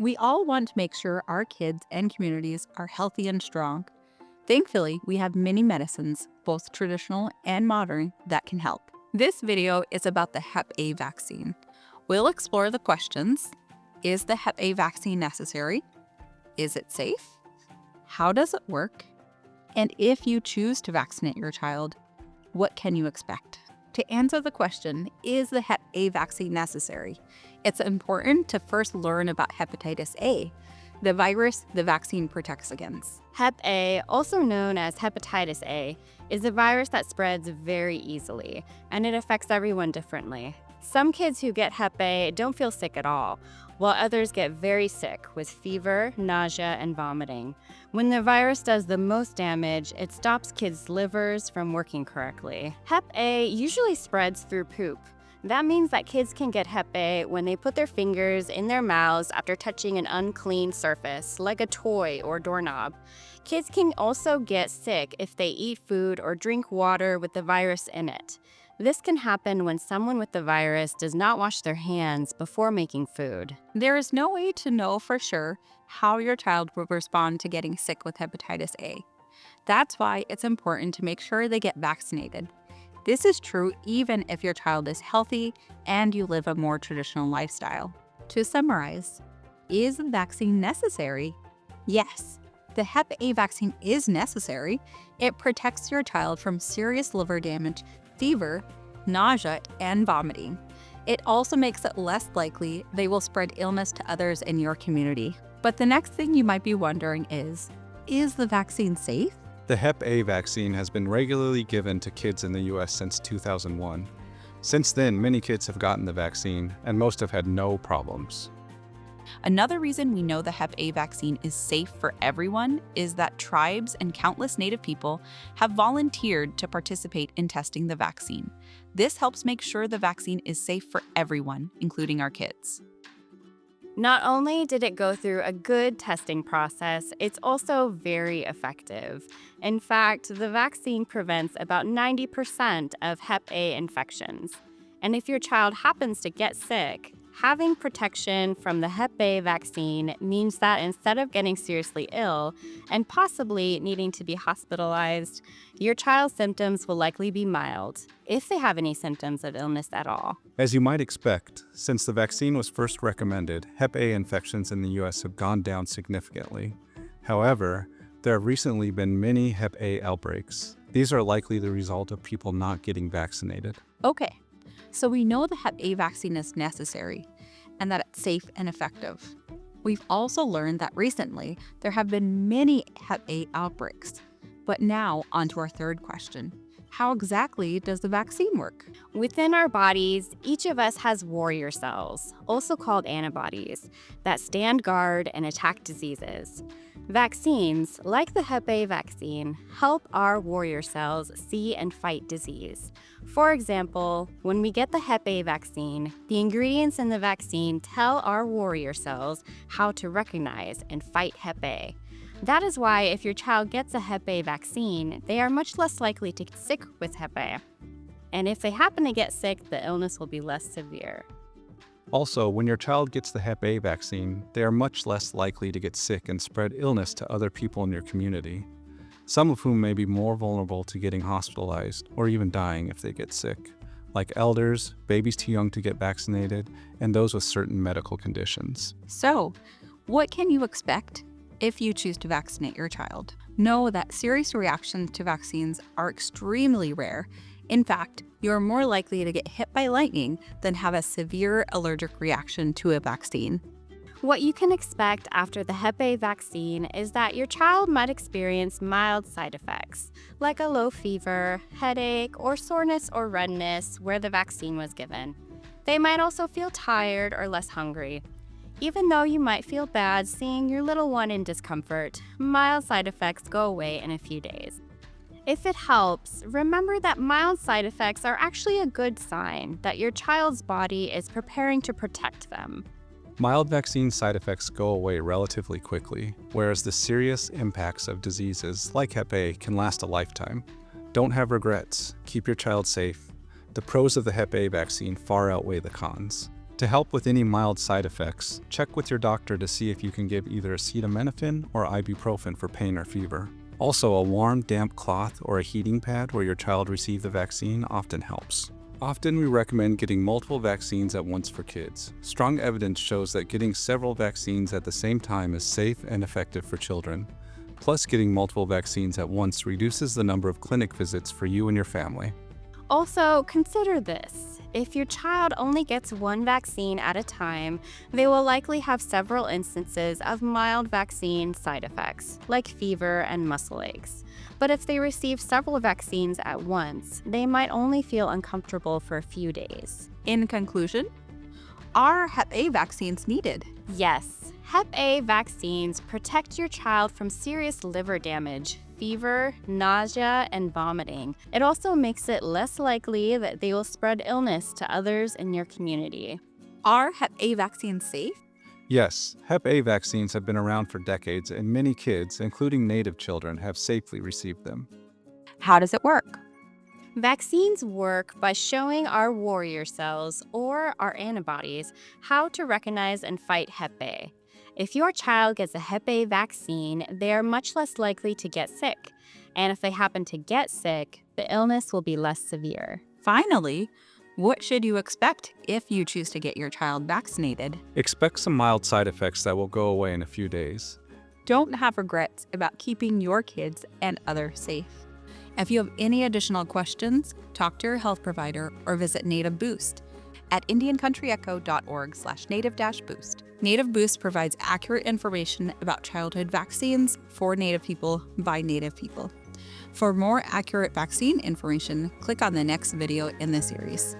We all want to make sure our kids and communities are healthy and strong. Thankfully, we have many medicines, both traditional and modern, that can help. This video is about the Hep A vaccine. We'll explore the questions: is the Hep A vaccine necessary? Is it safe? How does it work? And if you choose to vaccinate your child, what can you expect? To answer the question, is the Hep A vaccine necessary? It's important to first learn about hepatitis A, the virus the vaccine protects against. Hep A, also known as hepatitis A, is a virus that spreads very easily, and it affects everyone differently. Some kids who get Hep A don't feel sick at all, while others get very sick with fever, nausea, and vomiting. When the virus does the most damage, it stops kids' livers from working correctly. Hep A usually spreads through poop. That means that kids can get Hep A when they put their fingers in their mouths after touching an unclean surface, like a toy or doorknob. Kids can also get sick if they eat food or drink water with the virus in it. This can happen when someone with the virus does not wash their hands before making food. There is no way to know for sure how your child will respond to getting sick with hepatitis A. That's why it's important to make sure they get vaccinated. This is true even if your child is healthy and you live a more traditional lifestyle. To summarize, is the vaccine necessary? Yes, the Hep A vaccine is necessary. It protects your child from serious liver damage, fever, nausea, and vomiting. It also makes it less likely they will spread illness to others in your community. But the next thing you might be wondering is the vaccine safe? The Hep A vaccine has been regularly given to kids in the U.S. since 2001. Since then, many kids have gotten the vaccine, and most have had no problems. Another reason we know the Hep A vaccine is safe for everyone is that tribes and countless Native people have volunteered to participate in testing the vaccine. This helps make sure the vaccine is safe for everyone, including our kids. Not only did it go through a good testing process, it's also very effective. In fact, the vaccine prevents about 90% of Hep A infections. And if your child happens to get sick, having protection from the Hep A vaccine means that instead of getting seriously ill and possibly needing to be hospitalized, your child's symptoms will likely be mild, if they have any symptoms of illness at all. As you might expect, since the vaccine was first recommended, Hep A infections in the U.S. have gone down significantly. However, there have recently been many Hep A outbreaks. These are likely the result of people not getting vaccinated. Okay, so we know the Hep A vaccine is necessary and that it's safe and effective. We've also learned that recently there have been many Hep A outbreaks. But now, on to our third question. How exactly does the vaccine work? Within our bodies, each of us has warrior cells, also called antibodies, that stand guard and attack diseases. Vaccines, like the Hep A vaccine, help our warrior cells see and fight disease. For example, when we get the Hep A vaccine, the ingredients in the vaccine tell our warrior cells how to recognize and fight Hep A. That is why if your child gets a Hep A vaccine, they are much less likely to get sick with Hep A. And if they happen to get sick, the illness will be less severe. Also, when your child gets the Hep A vaccine, they are much less likely to get sick and spread illness to other people in your community, some of whom may be more vulnerable to getting hospitalized or even dying if they get sick, like elders, babies too young to get vaccinated, and those with certain medical conditions. So, what can you expect if you choose to vaccinate your child? Know that serious reactions to vaccines are extremely rare. In fact, you're more likely to get hit by lightning than have a severe allergic reaction to a vaccine. What you can expect after the Hep A vaccine is that your child might experience mild side effects, like a low fever, headache, or soreness or redness where the vaccine was given. They might also feel tired or less hungry. Even though you might feel bad seeing your little one in discomfort, mild side effects go away in a few days. If it helps, remember that mild side effects are actually a good sign that your child's body is preparing to protect them. Mild vaccine side effects go away relatively quickly, whereas the serious impacts of diseases like Hep A can last a lifetime. Don't have regrets. Keep your child safe. The pros of the Hep A vaccine far outweigh the cons. To help with any mild side effects, check with your doctor to see if you can give either acetaminophen or ibuprofen for pain or fever. Also, a warm, damp cloth or a heating pad where your child received the vaccine often helps. Often we recommend getting multiple vaccines at once for kids. Strong evidence shows that getting several vaccines at the same time is safe and effective for children. Plus, getting multiple vaccines at once reduces the number of clinic visits for you and your family. Also, consider this. If your child only gets one vaccine at a time, they will likely have several instances of mild vaccine side effects, like fever and muscle aches. But if they receive several vaccines at once, they might only feel uncomfortable for a few days. In conclusion, are Hep A vaccines needed? Yes, Hep A vaccines protect your child from serious liver damage, fever, nausea, and vomiting. It also makes it less likely that they will spread illness to others in your community. Are Hep A vaccines safe? Yes, Hep A vaccines have been around for decades, and many kids, including native children, have safely received them. How does it work? Vaccines work by showing our warrior cells, or our antibodies, how to recognize and fight Hep A. If your child gets a Hep A vaccine, they are much less likely to get sick. And if they happen to get sick, the illness will be less severe. Finally, what should you expect if you choose to get your child vaccinated? Expect some mild side effects that will go away in a few days. Don't have regrets about keeping your kids and others safe. If you have any additional questions, talk to your health provider or visit Native Boost at indiancountryecho.org/native-boost. Native Boost provides accurate information about childhood vaccines for Native people by Native people. For more accurate vaccine information, click on the next video in the series.